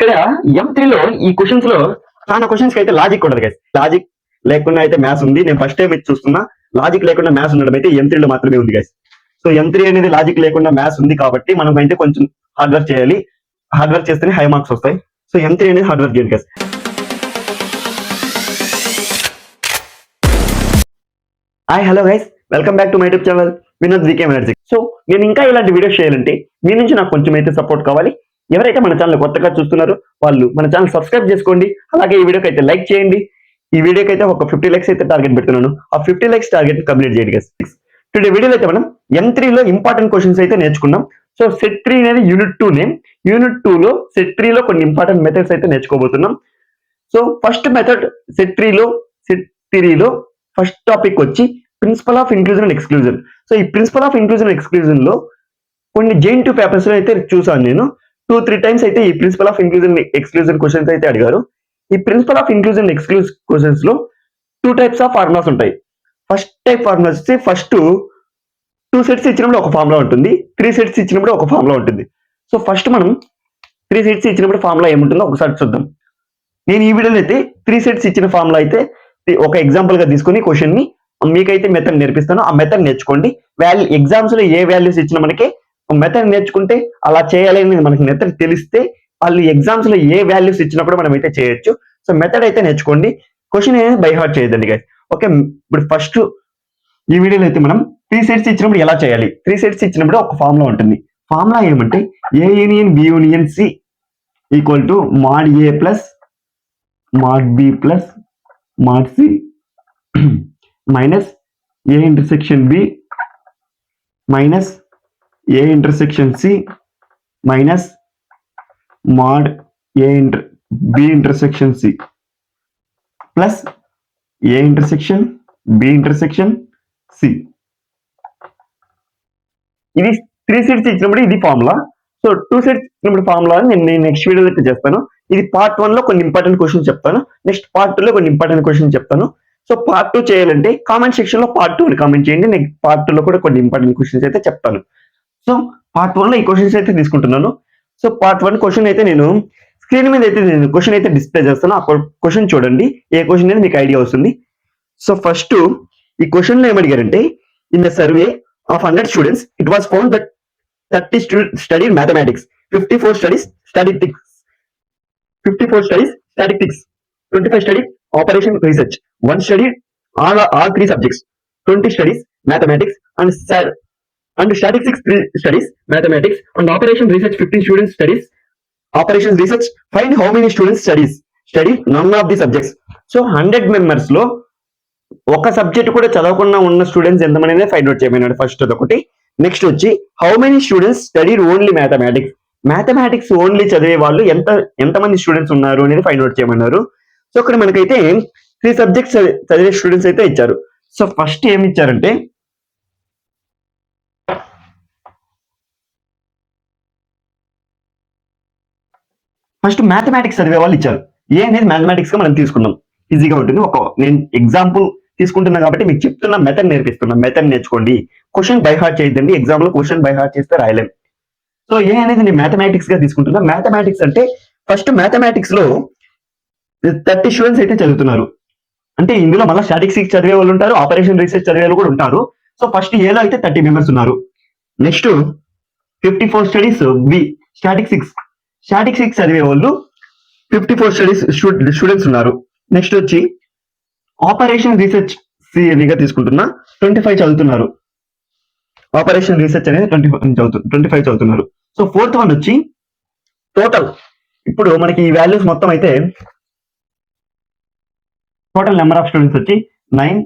ఇక్కడ M3 లో ఈ క్వశ్చన్స్ లో చాలా క్వశ్చన్స్ కి అయితే లాజిక్ ఉండదు గైస్. లాజిక్ లేకుండా అయితే మ్యాథ్స్ ఉంది. నేను ఫస్ట్ టైం ఇది చూస్తున్నా. లాజిక్ లేకుండా మ్యాథ్స్ ఉండడం అయితే M3 లో మాత్రమే ఉంది గైస్. సో M3 అనేది లాజిక్ లేకుండా మ్యాథ్స్ ఉంది కాబట్టి మనం అయితే కొంచెం హార్డ్ వర్క్ చేయాలి. హార్డ్ వర్క్ చేస్తేనే హై మార్క్స్ వస్తాయి. సో M3 అనేది హార్డ్ వర్క్ చేయండి guys. Hi hello guys, welcome back to my YouTube channel Vinod GK energy. So నేను ఇంకా ఇలాంటి వీడియోస్ చేయాలంటే మీ నుంచి నాకు కొంచెం అయితే సపోర్ట్ కావాలి. ఎవరైతే మన ఛానల్ కొత్తగా చూస్తున్నారో వాళ్ళు మన ఛానల్ సబ్స్క్రైబ్ చేసుకోండి. అలాగే ఈ వీడియోకి అయితే లైక్ చేయండి. ఈ వీడియోకి అయితే ఒక 50 లైక్స్ అయితే టార్గెట్ పెడుతున్నాను. ఆ 50 లైక్స్ టార్గెట్ కంప్లీట్ చేయండి గైస్. టుడే వీడియోలో అయితే మనం M3 లో ఇంపార్టెంట్ క్వశ్చన్స్ అయితే నేర్చుకున్నాం. సో సెట్ 3 అనేది యూనిట్ 2 నేమ్. యూనిట్ 2 లో సెట్ 3 లో కొన్ని ఇంపార్టెంట్ మెథడ్స్ అయితే నేర్చుకోబోతున్నాం. సో ఫస్ట్ మెథడ్ సెట్ 3 లో ఫస్ట్ టాపిక్ వచ్చి principle of inclusion and exclusion. So ఈ principle of inclusion and exclusion లో కొన్ని JN2 పేపర్స్ లో అయితే చూసాను నేను. 2-3 టైమ్స్ అయితే ఈ principle of inclusion exclusion questions అయితే అడిగారు. ఈ principle of inclusion exclusion questions లో 2 టైప్స్ ఆఫ్ ఫార్ములాస్ ఉంటాయి. ఫస్ట్ టైప్ ఫార్ములా వచ్చి ఫస్ట్ 2 సెట్స్ ఇచ్చినప్పుడు ఒక ఫార్ములా ఉంటుంది, 3 సెట్స్ ఇచ్చినప్పుడు ఒక ఫార్ములా ఉంటుంది. సో ఫస్ట్ మనం 3 సెట్స్ ఇచ్చినప్పుడు ఫార్ములా ఏముంటుందో ఒకసారి చూద్దాం. నేను ఈ వీడియోలో అయితే 3 సెట్స్ ఇచ్చిన ఫార్ములా అయితే ఒక ఎగ్జాంపుల్ గా తీసుకుని క్వశ్చన్ ని మీకైతే మెథడ్ నేర్పిస్తాను. ఆ మెథడ్ నేర్చుకోండి. ఎగ్జామ్స్ లో ఏ వాల్యూస్ ఇచ్చినా మనకి మెథడ్ నేర్చుకుంటే అలా చేయాలి అని మనకి మెథడ్ తెలిస్తే వాళ్ళు ఎగ్జామ్స్ లో ఏ వాల్యూస్ ఇచ్చినప్పుడు మనం అయితే చేయొచ్చు. సో మెథడ్ అయితే నేర్చుకోండి. క్వశ్చన్ అనేది బై హార్ట్ చేయదండి గైస్. ఓకే, ఇప్పుడు ఫస్ట్ ఈ వీడియోలో అయితే మనం 3 సెట్స్ ఇచ్చినప్పుడు ఎలా చేయాలి. 3 సెట్స్ ఇచ్చినప్పుడు ఒక ఫార్ములా ఉంటుంది. ఫార్ములా ఏమంటే A union B union C equal to mod A plus mod B plus mod C minus A intersection B minus A intersection C minus mod B intersection C plus A intersection B intersection C. ఇది 3 sets ఇచ్చినప్పుడు ఇది formula. So 2 sets ఇచ్చినప్పుడు formula నేను next వీడియోలో అయితే చేస్తాను. ఇది part 1 లో కొన్ని ఇంపార్టెంట్ క్వశ్చన్స్ చెప్తాను. నెక్స్ట్ పార్ట్ 2 లో కొన్ని ఇంపార్టెంట్ క్వశ్చన్స్ చెప్తాను. సో పార్ట్ 2 చేయాలంటే కామెంట్ సెక్షన్ లో పార్ట్ 2 కామెంట్ చేయండి. నెక్స్ట్ పార్ట్ 2 లో కూడా కొన్ని ఇంపార్టెంట్ క్వశ్చన్స్ అయితే చెప్తాను. సో పార్ట్ 1 లో ఈ క్వశ్చన్స్ అయితే తీసుకుంటున్నాను. సో పార్ట్ 1 క్వశ్చన్ అయితే నేను స్క్రీన్ మీద అయితే నేను క్వశ్చన్ అయితే డిస్ప్లే చేస్తాను. ఆ క్వశ్చన్ చూడండి. ఏ క్వశ్చన్ అనేది మీకు ఐడియా వస్తుంది. సో ఫస్ట్ ఈ క్వశ్చన్ లో ఏమడిగారంటే in the survey of 100 students it was found that 30 students studied mathematics, 54 studies statistics, 25 studied operation research, 1 studied all 3 subjects, 20 studies mathematics and statistics 3 studies mathematics and operation research 15 students studies operations research. Find how many students study none of the subjects. So 100 members లో ఒక subject కూడా చదవకుండా ఉన్న students ఎంతమంది find out చేయమన్నాడు. First అదొకటి. Next వచ్చి how many students studied only mathematics only చదివే వాళ్ళు ఎంతమంది స్టూడెంట్స్ ఉన్నారు అనేది ఫైండ్ అవుట్ చేయమన్నారు. సో ఇక్కడ మనకైతే 3 సబ్జెక్ట్స్ చదివే స్టూడెంట్స్ అయితే ఇచ్చారు. సో ఫస్ట్ ఏమి ఇచ్చారంటే ఫస్ట్ మ్యాథమెటిక్స్ చదివే వాళ్ళు ఇచ్చారు. ఏ అనేది మ్యాథమెటిక్స్ గా మనం తీసుకున్నాం, ఈజీగా ఉంటుంది. నేను ఎగ్జాంపుల్ తీసుకుంటున్నా కాబట్టి మీకు చెప్తున్నా, మెథడ్ నేర్పిస్తున్నా. మెథడ్ నేర్చుకోండి. క్వశ్చన్ బై హార్ట్ చేయొద్దండి. ఎగ్జామ్ లో క్వశ్చన్ బై హార్ట్ చేస్తే రాయలేం. సో ఏ అనేది నేను మ్యాథమెటిక్స్ గా తీసుకుంటున్నా. మ్యాథమెటిక్స్ అంటే ఫస్ట్ మ్యాథమెటిక్స్ లో 30 స్టూడెంట్స్ అయితే చదువుతున్నారు. అంటే ఇందులో మళ్ళీ స్టాటిస్టిక్స్ చదివే వాళ్ళు ఉంటారు, ఆపరేషన్ రీసెర్చ్ చదివే వాళ్ళు కూడా ఉంటారు. సో ఫస్ట్ ఏలో అయితే 30 మెంబర్స్ ఉన్నారు. నెక్స్ట్ 54 స్టడీస్ బి స్టాటిస్టిక్స్ చదివే వాళ్ళు 54 స్టూడెంట్స్ ఉన్నారు. నెక్స్ట్ వచ్చి ఆపరేషన్ రీసెర్చ్ సి అనేగా తీసుకుంటున్నా 25 చదువుతున్నారు. ఆపరేషన్ రీసెర్చ్ అనేది 25 చదువుతున్నారు. సో ఫోర్త్ వన్ వచ్చి టోటల్ ఇప్పుడు మనకి ఈ వాల్యూస్ మొత్తం అయితే టోటల్ నెంబర్ ఆఫ్ స్టూడెంట్స్ వచ్చి 9,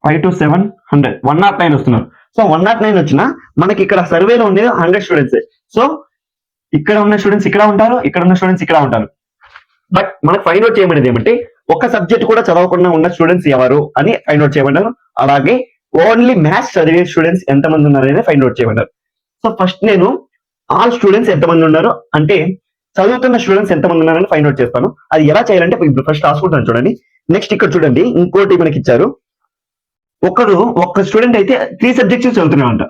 5 to 7, 100, 109 వస్తున్నారు. సో 109 వచ్చినా మనకి ఇక్కడ సర్వేలో ఉండేది 100 స్టూడెంట్స్. సో ఇక్కడ ఉన్న స్టూడెంట్స్ ఇక్కడ ఉంటారు, ఇక్కడ ఉన్న స్టూడెంట్స్ ఇక్కడ ఉంటారు. బట్ మనకు ఫైండ్ అవుట్ చేయమనేది ఏమంటే ఒక సబ్జెక్ట్ కూడా చదవకుండా ఉన్న స్టూడెంట్స్ ఎవరు అని ఫైండ్ అవుట్ చేయమన్నారు. అలాగే ఓన్లీ మ్యాథ్స్ చదివే స్టూడెంట్స్ ఎంతమంది ఉన్నారు అనేది ఫైండ్ అవుట్ చేయమన్నారు. సో ఫస్ట్ నేను ఆల్ స్టూడెంట్స్ ఎంతమంది ఉన్నారు అంటే చదువుతున్న స్టూడెంట్స్ ఎంతమంది ఉన్నారని ఫైండ్ అవుట్ చేస్తాను. అది ఎలా చేయాలంటే ఇప్పుడు ఫస్ట్ రాసుకుంటాను చూడండి. నెక్స్ట్ ఇక్కడ చూడండి, ఇంకోటి మనకి ఇచ్చారు. ఒక స్టూడెంట్ అయితే 3 సబ్జెక్ట్స్ చదువుతున్నాడంట.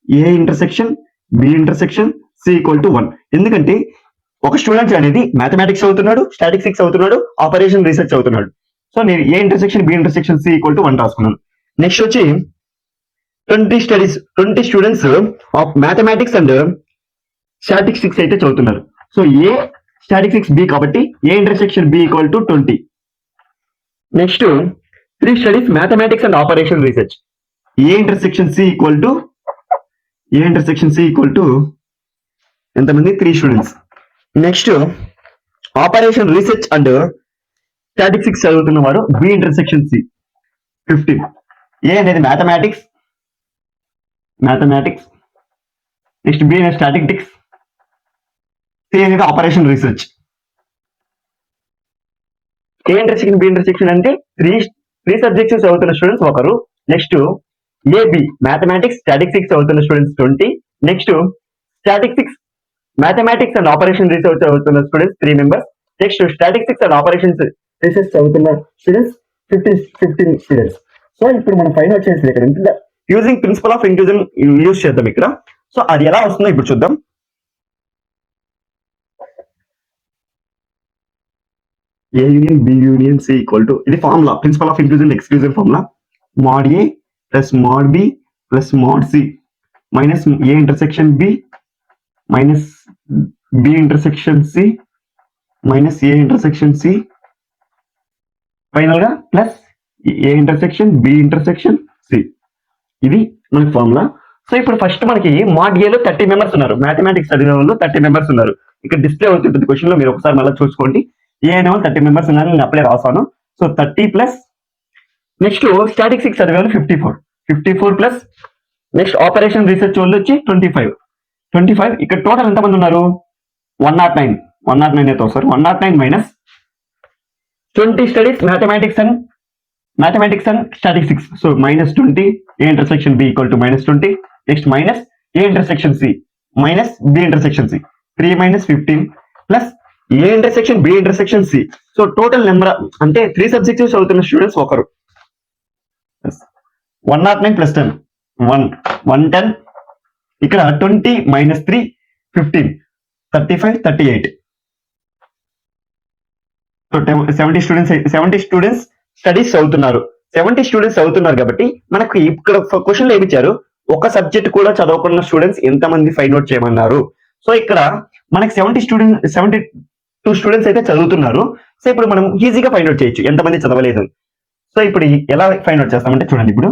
A intersection B intersection C equal to 1. ఎందుకంటే ఒక స్టూడెంట్ అనేది మ్యాథమెటిక్స్ చదువుతున్నాడు, స్టాటిస్టిక్స్ చదువుతున్నాడు, ఆపరేషన్ రీసెర్చ్ చదువుతున్నాడు. సో నేను A intersection B intersection C equal to 1 రాసుకున్నాను. నెక్స్ట్ వచ్చి 20 students of mathematics and statistics అయితే చదువుతున్నారు. సో ఏ స్టాటిస్టిక్స్ బి కాబట్టి A intersection B equal to 20. Next 3 studies mathematics and operation research. A intersection C equal to ఎంతమంది? 3 students. Next operation research and statistics చదువుతున్న వారు B intersection C 15. A అనేది mathematics, next B అనేది statistics, C అనేది operation research. A intersection B intersection అంటే three subjects చదువుతున్న students ఒకరు. Next A B mathematics statistics చదువుతున్న students 20. Next statistics mathematics and operation research చదువుతున్న students 3 members. Next statistics and operations research చదువుతున్న students 15 students. So ఇప్పుడు మనం find out చేసేది ఇక్కడ using principle of inclusion use చేద్దాం ఇక్కడ. సో అది ఎలా వస్తుందో ఇప్పుడు చూద్దాం. A union B union C equal to, ఇది formula principle of inclusion exclusion formula, mod A plus mod B plus mod C minus A intersection B minus B intersection C minus A intersection C final గా plus A intersection B intersection C. ఇది మనకి formula. So ఇప్పుడు first మనకి mod A లో 30 members ఉన్నారు, mathematics చదివిన వాళ్ళు 30 members ఉన్నారు. ఇక్కడ డిస్ప్లే అవుతుంటుంది క్వశ్చన్ లో, మీరు ఒకసారి మళ్ళీ చూసుకోండి. ఏ అనే వాళ్ళు 30 మెంబర్స్ ఉన్నారు, నేను అప్లై రాసాను. సో 30 ప్లస్ నెక్స్ట్ స్టాటిస్టిక్స్ చదివే వాళ్ళు 54 ప్లస్ నెక్స్ట్ ఆపరేషన్ రీసెర్చ్ వాళ్ళు వచ్చి 25. ఇక్కడ టోటల్ ఎంతమంది ఉన్నారు? 109 అయితే వస్తారు. 109 minus 20 studies mathematics and statistics. So -20 A intersection B equal to -20. Next minus A intersection C minus B intersection C 3 - 15 plus A intersection B intersection C. So total number అంటే 3 subjects చదువుతున్న students ఒకరు. 109 plus 10 110. ఇక్కడ 20 - 3 15 35 38. So 70 students studies చదువుతున్నారు. 70 students చదువుతున్నారు కాబట్టి మనకి ఇక్కడ question లో ఏమిచ్చారు, ఒక సబ్జెక్ట్ కూడా చదవకున్న స్టూడెంట్స్ ఎంతమంది ఫైండ్ అవుట్ చేయమన్నారు. సో ఇక్కడ మనకి 72 స్టూడెంట్స్ అయితే చదువుతున్నారు. సో ఇప్పుడు మనం ఈజీగా ఫైండ్ అవుట్ చేయొచ్చు ఎంతమంది చదవలేదు. సో ఇప్పుడు ఎలా ఫైండ్ అవుట్ చేస్తామంటే చూడండి, ఇప్పుడు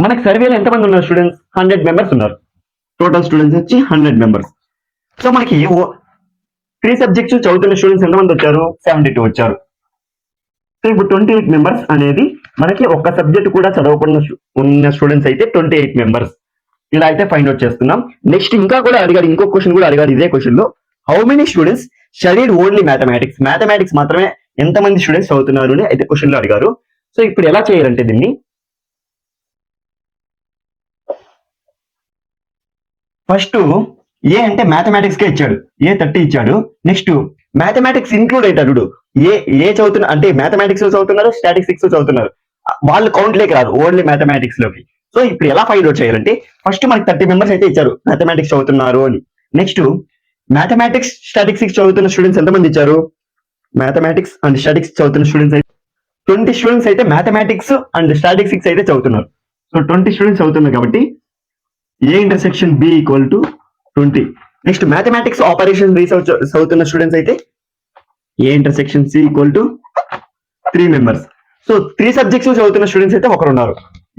మనకి సర్వేలో ఎంతమంది ఉన్నారు స్టూడెంట్స్? 100 మెంబర్స్ ఉన్నారు. టోటల్ స్టూడెంట్స్ వచ్చి 100 మెంబర్స్. సో మనకి 3 సబ్జెక్ట్స్ చదువుతున్న స్టూడెంట్స్ ఎంతమంది వచ్చారు? 72 వచ్చారు. సో ఇప్పుడు 28 మెంబర్స్ అనేది మనకి ఒక్క సబ్జెక్ట్ కూడా చదవకుండా ఉన్న స్టూడెంట్స్ అయితే 28 మెంబర్స్. ఇలా అయితే ఫైండ్ అవుట్ చేస్తున్నాం. నెక్స్ట్ ఇంకా కూడా అడిగారు, ఇంకో క్వశ్చన్ కూడా అడిగారు ఇదే క్వశ్చన్ లో, how many students studied only mathematics మాత్రమే ఎంతమంది స్టూడెంట్స్ చదువుతున్నారు అని అయితే క్వశ్చన్ లో అడిగారు. సో ఇప్పుడు ఎలా చేయాలంటే దీన్ని ఫస్ట్ ఏ అంటే మ్యాథమెటిక్స్ కే ఇచ్చాడు, ఏ 30 ఇచ్చాడు. నెక్స్ట్ మ్యాథమెటిక్స్ ఇంక్లూడ్ అవుతాడు. ఏ చదువుతున్నా అంటే మ్యాథమెటిక్స్ చదువుతున్నారు, స్టాటిస్టిక్స్ చదువుతున్నారు, వాళ్ళు కౌంట్ లేక రాదు, ఓన్లీ మ్యాథమెటిక్స్ లోకి. సో ఇప్పుడు ఎలా ఫైండ్ అవుట్ చేయాలంటే ఫస్ట్ మనకి 30 మెంబర్స్ అయితే ఇచ్చారు మ్యాథమెటిక్స్ చదువుతున్నారు అని. నెక్స్ట్ మ్యాథమెటిక్స్ స్టాటిస్టిక్స్ చదువుతున్న స్టూడెంట్స్ ఎంతమంది ఇచ్చారు? మ్యాథమెటిక్స్ అండ్ స్టాటిస్టిక్స్ చదువుతున్న స్టూడెంట్స్ అయితే 20 స్టూడెంట్స్ అయితే మ్యాథమెటిక్స్ అండ్ స్టాటిస్టిక్స్ అయితే చదువుతున్నారు. సో 20 స్టూడెంట్స్ చదువుతున్నారు కాబట్టి A intersection B equal to 20. Next mathematics operation research చదువుతున్న స్టూడెంట్స్ అయితే A intersection C equal to 3 members. So 3 subjects చదువుతున్న స్టూడెంట్స్ అయితే ఒకరు ఉన్నారు.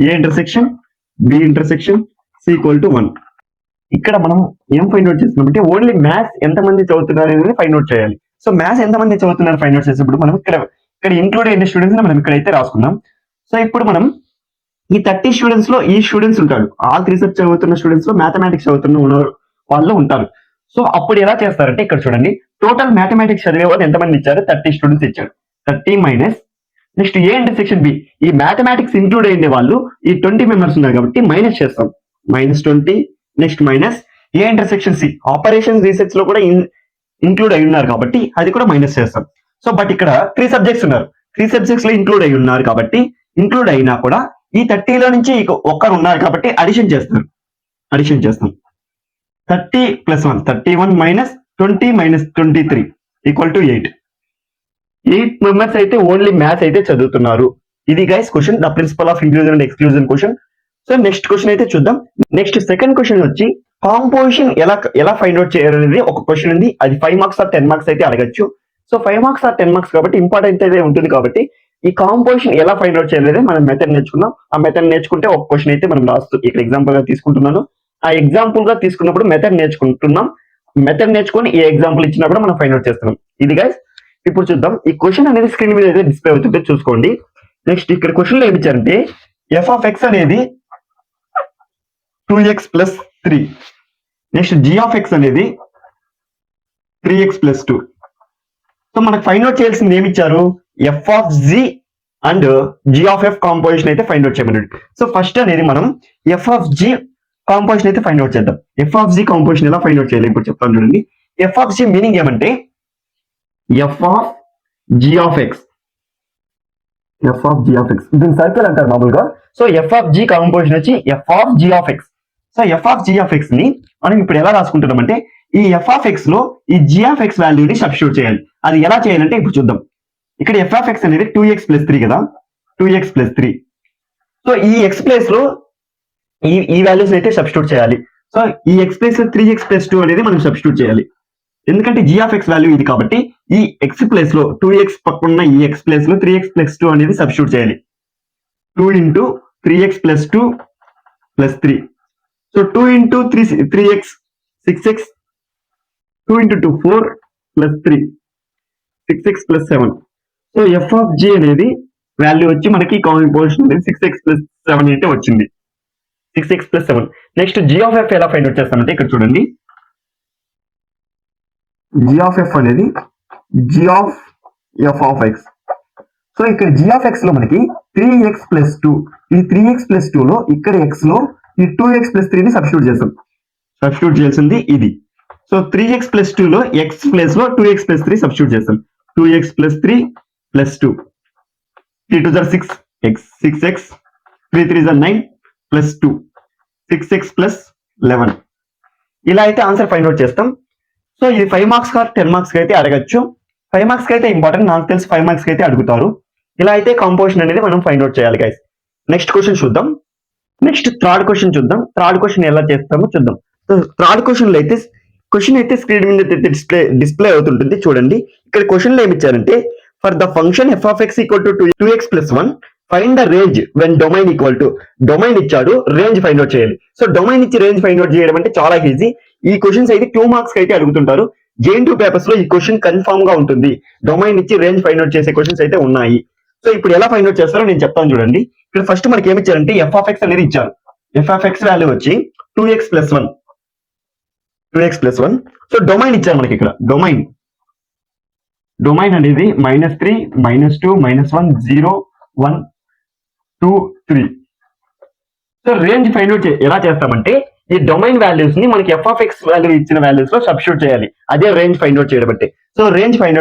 A intersection B intersection C equal to 1. ఇక్కడ మనం ఏం ఫైండ్ అవుట్ చేస్తున్నాం అంటే ఓన్లీ మ్యాథ్స్ ఎంతమంది చదువుతున్నారు అనేది ఫైండ్ అవుట్ చేయాలి. సో మ్యాథ్స్ ఎంతమంది చదువుతున్నారు ఫైండ్ అవుట్ చేసేప్పుడు మనం ఇక్కడ ఇంక్లూడ్ అయిన స్టూడెంట్స్ మనం ఇక్కడైతే రాసుకున్నాం. సో ఇప్పుడు మనం ఈ 30 స్టూడెంట్స్ లో ఈ స్టూడెంట్స్ ఉంటాడు, ఆల్ రీసెర్చ్ చదువుతున్న స్టూడెంట్స్ లో మ్యాథమెటిక్స్ చదువుతున్న వాళ్ళు ఉంటారు. సో అప్పుడు ఎలా చేస్తారంటే ఇక్కడ చూడండి, టోటల్ మ్యాథమెటిక్స్ చదివే వాళ్ళు ఎంతమంది ఇచ్చారు? 30 స్టూడెంట్స్ ఇచ్చారు. 30 minus next A intersection B, ఈ మ్యాథమెటిక్స్ ఇంక్లూడ్ అయిన వాళ్ళు ఈ 20 మెంబర్స్ ఉన్నారు కాబట్టి మైనస్ చేస్తాం, -20. Next minus A intersection C, operation research లో కూడా ఇంక్లూడ్ అయి ఉన్నారు కాబట్టి అది కూడా మైనస్ చేస్తాం. సో బట్ ఇక్కడ 3 సబ్జెక్ట్స్ ఉన్నారు, 3 సబ్జెక్ట్స్ లో ఇంక్లూడ్ అయి ఉన్నారు కాబట్టి ఇంక్లూడ్ అయినా కూడా ఈ 30లో నుంచి ఒక్కరు ఉన్నారు కాబట్టి అడిషన్ చేస్తాం. 30 + 1 31 - 20 - 23 = 8. 8 మెంబర్స్ అయితే ఓన్లీ మ్యాథ్స్ అయితే చదువుతున్నారు. ఇది guys question, the principle of inclusion and exclusion question. So next question అయితే చూద్దాం. నెక్స్ట్ సెకండ్ క్వశ్చన్ వచ్చి కాంపోజిషన్ ఎలా ఫైండ్ అవుట్ చేయాలనేది ఒక క్వశ్చన్ ఉంది. అది 5 మార్క్స్ ఆర్ 10 మార్క్స్ అయితే అడగచ్చు. సో 5 మార్క్స్ ఆర్ 10 మార్క్స్ కాబట్టి ఇంపార్టెంట్ అయితే ఉంటుంది. కాబట్టి ఈ కాంపోజిషన్ ఎలా ఫైండ్ అవుట్ చేయాలనేది మనం మెథడ్ నేర్చుకున్నాం. ఆ మెథడ్ నేర్చుకుంటే ఒక క్వశ్చన్ అయితే మనం లాస్ట్ ఇక్కడ ఎగ్జాంపుల్ గా తీసుకుంటున్నాను. ఆ ఎగ్జాంపుల్ గా తీసుకున్నప్పుడు మెథడ్ నేర్చుకుంటున్నాం. మెథడ్ నేర్చుకొని ఈ ఎగ్జాంపుల్ ఇచ్చినా కూడా మనం ఫైండ్ అవుట్ చేస్తున్నాం. ఇది గైస్ ఇప్పుడు చూద్దాం. ఈ క్వశ్చన్ అనేది స్క్రీన్ మీద అయితే డిస్ప్లే అవుతుంటే చూసుకోండి. నెక్స్ట్ ఇక్కడ క్వశ్చన్ లో ఏమిచ్చారంటే f(x) అనేది 2x + 3. నెక్స్ట్ g(x) అనేది 3x + 2. సో మనకు ఫైండ్ అవుట్ చేయాల్సింది ఏమిచ్చారు? f(g) అండ్ g(f) కాంపోజిషన్ అయితే ఫైండ్ అవుట్ చేయమన్నాడు. సో ఫస్ట్ అనేది మనం f(g) కాంపోజిషన్ అయితే ఫైండ్ అవుట్ చేద్దాం. f(g) కాంపోజిషన్ ఎలా ఫైండ్ అవుట్ చేయాలి ఇప్పుడు చెప్తాను చూడండి. f(g) మీనింగ్ ఏమంటే f(g)(x) దీని సర్కిల్ అంటారు మామూలుగా. సో f(g) కాంపోజిషన్ వచ్చి f(g)(x). సో f(g)(x) ని మనం ఇప్పుడు ఎలా రాసుకుంటున్నాం అంటే ఈ f(x) లో ఈ g(x) వాల్యూని సబ్స్టిట్యూట్ చేయాలి. అది ఎలా చేయాలంటే ఇప్పుడు చూద్దాం. ఇక్కడ f(x) అనేది 2x + 3 కదా, 2x + 3. సో ఈ x ప్లేస్ లో ఈ వాల్యూస్ అయితే సబ్స్టిట్యూట్ చేయాలి. సో ఈ x ప్లేస్ లో 3x + 2 అనేది మనం సబ్స్టిట్యూట్ చేయాలి. ఎందుకంటే g(x) వాల్యూ ఇది కాబట్టి ఈ x ప్లేస్ లో 2x పక్కన ఈ x ప్లేస్ లో 3x + 2 అనేది సబ్స్టిట్యూట్ చేయాలి. 2 × 3x + 2 + 3. So 2 × 3x 6x, 2 × 2 4 + 3 6x + 7. So f(g) అనేది వాల్యూ వచ్చి మనకి కాంపోజిషన్ అనేది 6x + 7 అయితే వచ్చింది. 6x + 7. నెక్స్ట్ g(f) ఎలా ఫైండ్ అవుట్ చేస్తామంటే ఇక్కడ చూడండి. g(f) అనేది g(f)(x). సో ఇక్కడ g(x) లో మనకి 3x + 2. ఈ 3x + 2 లో ఇక్కడ x లో ఈ 2x + 3 ని సబ్స్టిట్యూట్ చేస్తాం. సబ్స్టిట్యూట్ చేయాల్సింది ఇది. సో 3x + 2 లో x ప్లేస్ లో 2x + 3 సబ్స్టిట్యూట్ చేస్తాం. 2x + 3 + 2. 3 2 6 x 6x, 3 3 9 + 2 6x + 11. ఇలా అయితే ఆన్సర్ ఫైండ్ అవుట్ చేస్తాం. సో ఇది 5 మార్క్స్ ఆర్ 10 మార్క్స్ అయితే అడగచ్చు. 5 మార్క్స్ అయితే ఇంపార్టెంట్, నాకు తెలిసి 5 మార్క్స్ అయితే అడుగుతారు. ఇలా అయితే కాంపోజిషన్ అనేది మనం ఫైండ్ అవుట్ చేయాలి గైస్. నెక్స్ట్ క్వశ్చన్ చూద్దాం. నెక్స్ట్ థర్డ్ క్వశ్చన్ చూద్దాం. థర్డ్ క్వశ్చన్ ఎలా చేస్తామో చూద్దాం. సో థర్డ్ క్వశ్చన్ లో అయితే క్వశ్చన్ అయితే స్క్రీన్ మీద డిస్ప్లే అవుతుంటుంది చూడండి. ఇక్కడ క్వశ్చన్ లో ఏమి ఇచ్చారంటే for the function f(x) = 2x + 1 find the range when domain domain ఇచ్చాడు, రేంజ్ ఫైండ్ అవుట్ చేయాలి. సో డొమైన్ ఇచ్చి రేంజ్ ఫైండ్ అవుట్ చేయడం అంటే చాలా ఈజీ. ఈ క్వశ్చన్స్ అయితే 2 మార్క్స్ అయితే అడుగుతుంటారు. JN2 పేపర్స్ లో ఈ క్వశ్చన్ కన్ఫర్మ్ గా ఉంటుంది. డొమైన్ ఇచ్చి రేంజ్ ఫైండ్ అవుట్ చేసే క్వశ్చన్స్ అయితే ఉన్నాయి. సో ఇప్పుడు ఎలా ఫైండ్ అవుట్ చేస్తారో నేను చెప్తాను చూడండి. ఇక్కడ ఫస్ట్ మనకి ఏమి ఇచ్చారంటే f(x) అనేది ఇచ్చారు. f(x) వాల్యూ వచ్చి 2x + 1. 2x + 1. సో డొమైన్ ఇచ్చారు మనకి ఇక్కడ. డొమైన్ అనేది -3 -2 -1 0 1 2 3. సో రేంజ్ ఫైండ్ అవుట్ ఎలా చేస్తామంటే ఈ డొమైన్ వాల్యూస్ ని మనకి f(x) వాల్యూ ఇచ్చిన వాల్యూస్ లో సబ్స్టిట్యూట్ చేయాలి. అదే రేంజ్ ఫైండ్ అవుట్ చేయడం అంటే. సో రేంజ్ ఫైండ్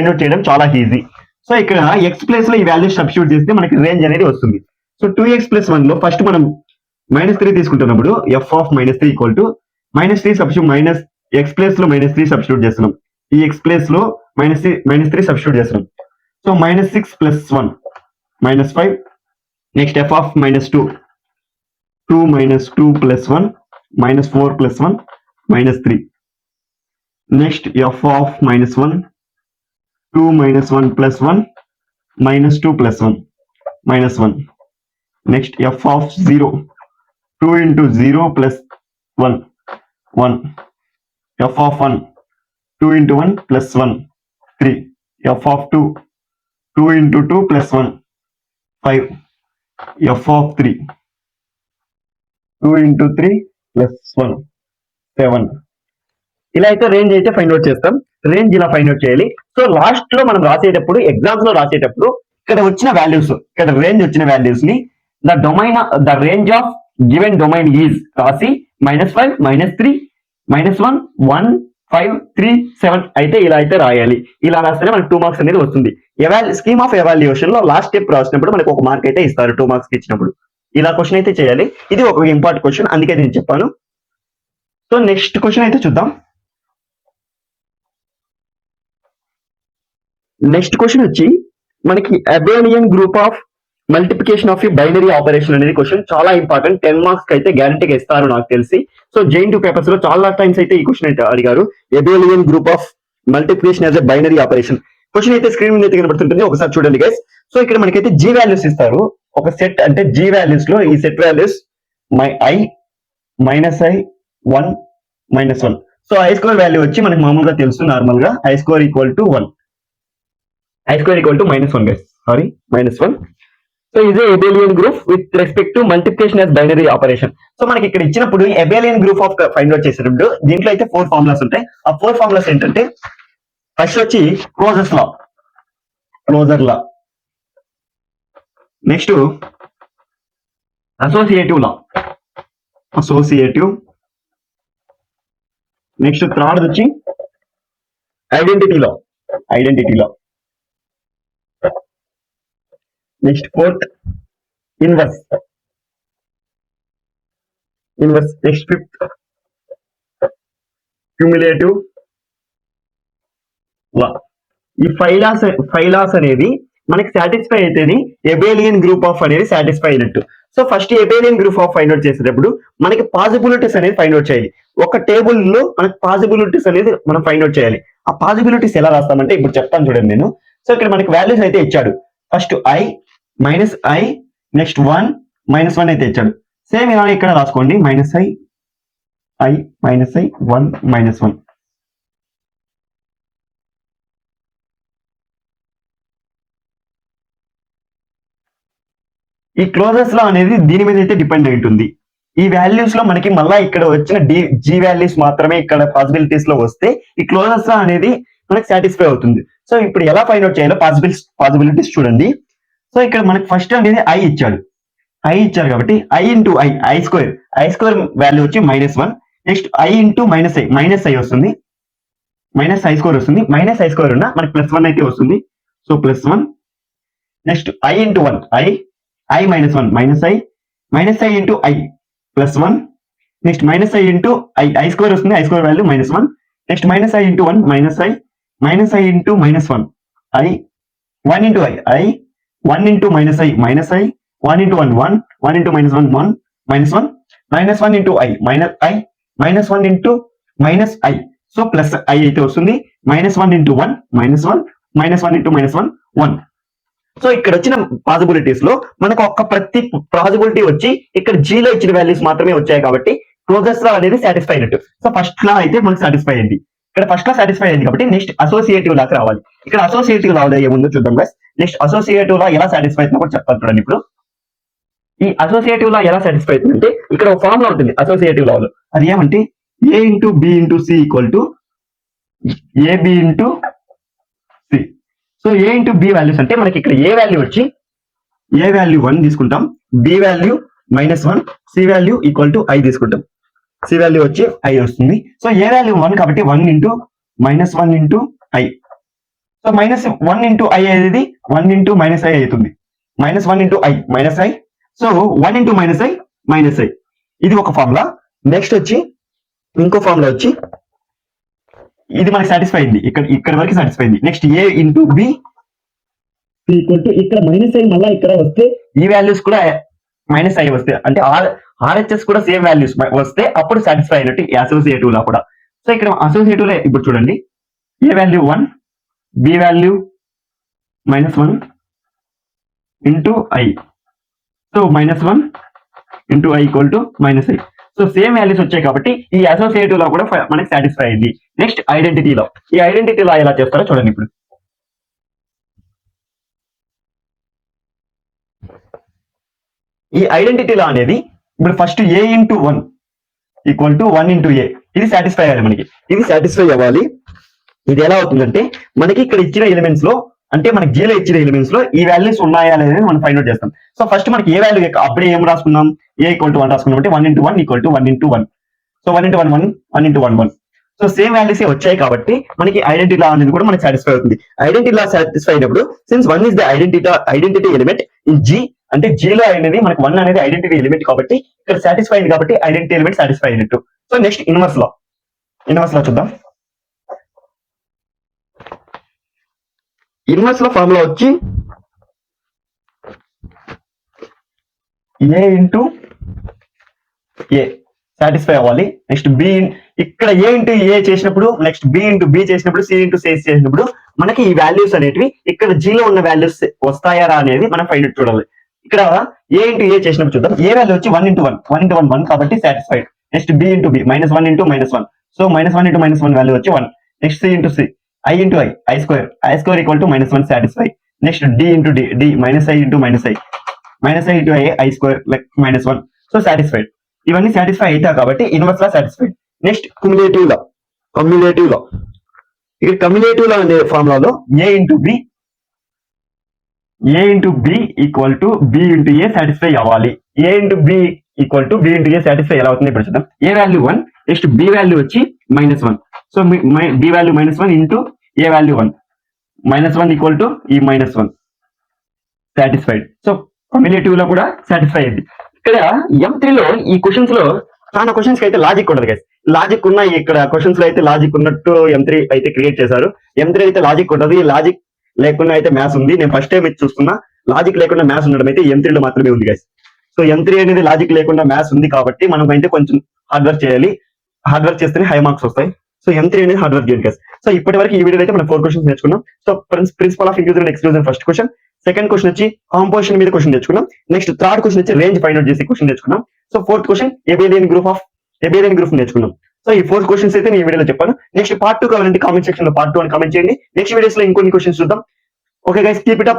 అవుట్ చేయడం చాలా ఈజీ. సో ఇక్కడ x ప్లేస్ లో ఈ వాల్యూస్ సబ్స్టిట్యూట్ చేస్తే మనకి రేంజ్ అనేది వస్తుంది. సో 2x + 1 లో ఫస్ట్ మనం -3 తీసుకుంటున్నప్పుడు f(-3) -3 సబ్స్టిట్యూట్ x ప్లేస్ లో -3 సబ్స్టిట్యూట్ చేస్తున్నాం. ఈ x ప్లేస్ లో -3 సబ్స్టిట్యూట్ చేస్తున్నాం. So -6 + 1 -5. Next f(-2) 2 - 2 + 1 -4 + 1 -3. Next f(-1) 2 - 1 + 1 -2 + 1 -1. Next f(0) 2 × 0 + 1 1. f(1) 2 × 1 + 1 3. f(2) 2 × 2 + 1 5. f(3) 2 × 3 + 1 7. ఇలా అయితే రేంజ్ అయితే ఫైండ్ అవుట్ చేస్తాం. రేంజ్ ఇలా ఫైండ్ అవుట్ చేయాలి. సో లాస్ట్ లో మనం రాసేటప్పుడు ఎగ్జామ్స్ లో రాసేటప్పుడు ఇక్కడ వచ్చిన వాల్యూస్, ఇక్కడ రేంజ్ వచ్చిన వాల్యూస్ ని the range of given domain is రాసి -5 -3 -1 1 5 3 7 అయితే ఇలా అయితే రాయాలి. ఇలా రాస్తేనే మనకు 2 మార్క్స్ అనేది వస్తుంది. స్కీమ్ ఆఫ్ ఎవాల్యుయేషన్ లో లాస్ట్ స్టెప్ రాసినప్పుడు మనకు 1 మార్క్ అయితే ఇస్తారు 2 మార్క్స్ ఇచ్చినప్పుడు. ఇలా క్వశ్చన్ అయితే చేయాలి. ఇది ఒక ఇంపార్టెంట్ క్వశ్చన్, అందుకే నేను చెప్పాను. సో నెక్స్ట్ క్వశ్చన్ అయితే చూద్దాం. నెక్స్ట్ క్వశ్చన్ వచ్చి మనకి అబేలియన్ group of multiplication of binary operation అనేది క్వశ్చన్ చాలా ఇంపార్టెంట్. 10 మార్క్స్ అయితే గ్యారంటీగా ఇస్తారు నాకు తెలిసి. సో JNT పేపర్స్ లో చాలా టైమ్స్ అయితే ఈ క్వశ్చన్ అయితే అడిగారు. అబేలియన్ group of multiplication as a binary operation question అయితే స్క్రీన్ మీద అయితే కనబడుతుంటుంది, ఒకసారి చూడండి గైస్. సో ఇక్కడ మనకైతే G వాల్యూస్ ఇస్తారు. ఒక సెట్ అంటే G వాల్యూస్ లో ఈ set values I -i 1 -1. So I square value వచ్చి మనకి మామూలుగా తెలుసు నార్మల్ గా I square equal to 1, I square equal to -1 guys, sorry -1. So ఇది Abelian group with respect to multiplication as binary operation. So మనకి ఇక్కడ ఇచ్చినప్పుడు Abelian group of find out చేసేటప్పుడు దీంట్లో అయితే 4 ఫార్ములాస్ ఉంటాయి. ఆ 4 ఫార్ములాస్ ఏంటంటే ఫస్ట్ వచ్చి closure law, next associative law, next third వచ్చి identity law, next fourth inverse, next fifth cumulative law. ఈ 5 లాస్ అనేది మనకి సాటిస్ఫై అయితేనే అబేలియన్ గ్రూప్ ఆఫ్ అనేది సాటిస్ఫై అయినట్టు. So first Abelian group of find out చేసేటప్పుడు మనకి పాసిబిలిటీస్ అనేది ఫైండ్ అవుట్ చేయాలి. ఒక టేబుల్ లో మనకి పాసిబిలిటీస్ అనేది మనం ఫైండ్ అవుట్ చేయాలి. ఆ పాసిబిలిటీస్ ఎలా రాస్తామంటే ఇప్పుడు చెప్తాను చూడండి నేను. సో ఇక్కడ మనకి వాల్యూస్ అయితే ఇచ్చాడు. ఫస్ట్ I -i, నెక్స్ట్ 1 -1 అయితే ఇచ్చాడు. సేమ్ ఇలా ఇక్కడ రాసుకోండి, -i 1 -1. ఈ క్లోజర్స్ లా అనేది దీని మీద అయితే డిపెండ్ అయి ఉంటుంది. ఈ వాల్యూస్ లో మనకి మళ్ళీ ఇక్కడ వచ్చిన G వాల్యూస్ మాత్రమే ఇక్కడ పాసిబిలిటీస్ లో వస్తే ఈ క్లోజర్స్ లా అనేది మనకి సాటిస్ఫై అవుతుంది. సో ఇప్పుడు ఎలా ఫైండ్ అవుట్ చేయాలో పాసిబిలిటీస్ చూడండి. సో ఇక్కడ మనకి ఫస్ట్ అనేది I ఇచ్చారు కాబట్టి I స్క్వేర్ వాల్యూ వచ్చి -1. నెక్స్ట్ I ఇంటూ -i వస్తుంది, I స్క్వేర్ వస్తుంది. I స్క్వేర్ ఉన్న మనకి +1 అయితే వస్తుంది. So +1. Next I into 1 I -1 -i into I +1. Next -i into I square వస్తుంది, I square value -1. Next -i into 1 -i into -1 I 1 into I 1 into -i 1 into 1 into -1 -1 into I -1 into -i. So plus I అయితే వస్తుంది. -1 into 1 -1 into -1 so ఇక్కడ వచ్చిన possibilities లో మనకు ఒక్క ప్రతి possibility వచ్చి ఇక్కడ G లో ఇచ్చిన వాల్యూస్ మాత్రమే వచ్చాయి కాబట్టి క్లోజర్స్ లా అనేది సాటిస్ఫై అయినట్టు. సో ఫస్ట్ లా అయితే మనకు సాటిస్ఫై అయింది, ఇక్కడ ఫస్ట్ లా సాటిస్ఫై అయింది కాబట్టి నెక్స్ట్ అసోసియేటివ్ లాకి రావాలి. ఇక్కడ అసోసియేటివ్ లా ఏముందో చూద్దాం గైస్. నెక్స్ట్ అసోసియేటివ్ లా ఎలా సాటిస్ఫై అవుతుందో కూడా చెప్తాను చూడండి. ఇప్పుడు ఈ అసోసియేటివ్ లా ఎలా సాటిస్ఫై అవుతుందంటే ఇక్కడ ఒక ఫార్ములా ఉంటుంది అసోసియేటివ్ లాలో. అది ఏమంటే A into B into C equal to AB into C. So A into B values అంటే మనకి ఇక్కడ A వాల్యూ వచ్చి A వాల్యూ 1 తీసుకుంటాం, B value -1, C value equal to I తీసుకుంటాం. C వాల్యూ వచ్చి I వస్తుంది. సో A వాల్యూ 1 కాబట్టి 1 into -1 into I. So -1 into I అనేది 1 ఇంటూ -i అవుతుంది. -1 into I -i. So 1 into -i. ఇది ఒక ఫార్ములా. నెక్స్ట్ వచ్చి ఇంకో ఫార్ములా వచ్చి ఇది మనకి సాటిస్ఫై అయింది, ఇక్కడ వరకు సాటిస్ఫై అయింది. Next A into B equal to ఇక్కడ -i మళ్ళీ ఇక్కడ వస్తే ఈ వాల్యూస్ కూడా -i వస్తే అంటే RHS కూడా సేమ్ వాల్యూస్ వస్తే అప్పుడు సాటిస్ఫై అయినట్టు ఈ అసోసియేటివ్ లా కూడా. సో ఇక్కడ అసోసియేటివ్ లో ఇప్పుడు చూడండి A value 1, B value -1 into I. So -1 into I equal to -i. So same values వచ్చాయి కాబట్టి ఈ అసోసియేటివ్ లా కూడా మనకి సాటిస్ఫై అయింది. నెక్స్ట్ ఐడెంటిటీ లా. ఈ ఐడెంటిటీ లా ఎలా చేస్తారో చూడండి. ఇప్పుడు ఈ ఐడెంటిటీ లా అనేది ఇప్పుడు first A into 1 equal to 1 into A. ఇది సాటిస్ఫై అవ్వాలి మనకి. ఇది సాటిస్ఫై అవ్వాలి. ఇది ఎలా అవుతుందంటే మనకి ఇక్కడ ఇచ్చిన ఎలిమెంట్స్ లో అంటే మనకి G లో ఇచ్చిన ఎలిమెంట్స్ లో ఈ వాల్యూస్ ఉన్నాయా అనేది మనం ఫైండ్ అవుట్ చేస్తాం. సో ఫస్ట్ మనకి ఏ వాల్యూ అప్పుడే ఏం రాసుకున్నాం, A ఈక్వల్ టు 1 రాసుకున్నాం అంటే 1 into 1 equal to 1 into 1. So 1 into 1 into 1. So same values వచ్చాయి కాబట్టి మనకి ఐడెంటిటీ లా అనేది కూడా మనకి సాటిస్ఫై అవుతుంది. ఐడెంటిటీ లా సాటిస్ఫై అయినప్పుడు since 1 is the identity element in G అంటే జీలో అనేది మనకు 1 అనేది ఐడెంటిటీ ఎలిమెంట్ కాబట్టి ఇక్కడ సాటిస్ఫై అయింది కాబట్టి ఐడెంటిటీ ఎలిమెంట్ సాటిస్ఫై అయినట్టు. సో నెక్స్ట్ ఇన్వర్స్ లో చూద్దాం. ఇన్వర్స్ లో ఫార్ములా వచ్చి ఏ ఇంటూ ఏ సాటిస్ఫై అవ్వాలి. నెక్స్ట్ బి, ఇక్కడ ఏ ఇంటూ ఏ చేసినప్పుడు, నెక్స్ట్ బి ఇంటూ బి చేసినప్పుడు, సి ఇంటూ సి చేసినప్పుడు మనకి ఈ వాల్యూస్ అనేటివి ఇక్కడ జీలో ఉన్న వాల్యూస్ వస్తాయారా అనేది మనం ఫైండ్ అవుట్ చూడాలి. ఇక్కడ ఏ ఇంటూ ఏ చేసినప్పుడు చూద్దాం. ఏ వాల్యూ వచ్చి 1 ఇంటూ 1 1 కాబట్టి satisfied. Next B into B -1 into -1, so -1 into -1 value వచ్చి 1. Next C into C, I into I square equal to -1 satisfy. Next D into D -i into -i into I square like -1, so satisfied. ఇవన్నీ satisfy అవుతా కాబట్టి inverse law satisfied. Next cumulative law ఇక్కడ commutative law అనే ఫార్ములాలో A into B equal to B into A satisfy అవ్వాలి. ఏ into B equal to B into A satisfy ఎలా అవుతుంది ఇప్పుడు చూద్దాం. A value 1, next B value వచ్చి -1, so B value -1 into A value 1, -1 equal to ఈ -1 satisfied. So కమ్యులేటివ్ లో కూడా satisfy అయింది. ఇక్కడ M3 లో ఈ క్వశ్చన్స్ లో చాలా క్వశ్చన్స్ అయితే లాజిక్ ఉండదు గైస్. లాజిక్ ఉన్న ఇక్కడ క్వశ్చన్స్ లో అయితే లాజిక్ ఉన్నట్టు M3 అయితే క్రియేట్ చేశారు. M3 అయితే లాజిక్ ఉండదు, లాజిక్ లేకుండా అయితే మ్యాథ్స్ ఉంది. నేను ఫస్ట్ టైం ఇది చూస్తున్నా. లాజిక్ లేకుండా మ్యాథ్స్ ఉండడం అయితే M3 లో మాత్రమే ఉంది గైస్. సో M3 అనేది లాజిక్ లేకుండా మ్యాథ్స్ ఉంది కాబట్టి మనం అయితే కొంచెం హార్డ్ వర్క్ చేయాలి. హార్డ్ వర్క్ చేస్తేనే హై మార్క్స్ వస్తాయి. సో M3 అనేది హార్డ్ వర్క్ చేయండి గైస్. సో ఇప్పటి వరకు ఈ వీడియోలో అయితే మనం 4 క్వశ్చన్స్ నేర్చుకున్నాం. So principle of inclusion and exclusion first question, second question వచ్చి కాంపోజిషన్ మీద క్వశ్చన్ నేర్చుకున్నాం. నెక్స్ట్ థర్డ్ క్వశ్చన్ వచ్చి రేంజ్ ఫైండ్ అవుట్ చేసి క్వశ్చన్ నేర్చుకున్నాం. So fourth question abelian group నేర్చుకున్నాం. సో ఈ 4 క్వశ్చన్స్ అయితే నేను ఈ వీడియోలో చెప్పాను. నెక్స్ట్ పార్ట్ 2 కావాలంటే కామెంట్ సెక్షన్ లో పార్ట్ 2 అని కామెంట్ చేయండి. నెక్స్ట్ వీడియోస్ లో ఇంకొన్ని క్వశ్చన్స్ చూద్దాం. Okay guys, keep it up.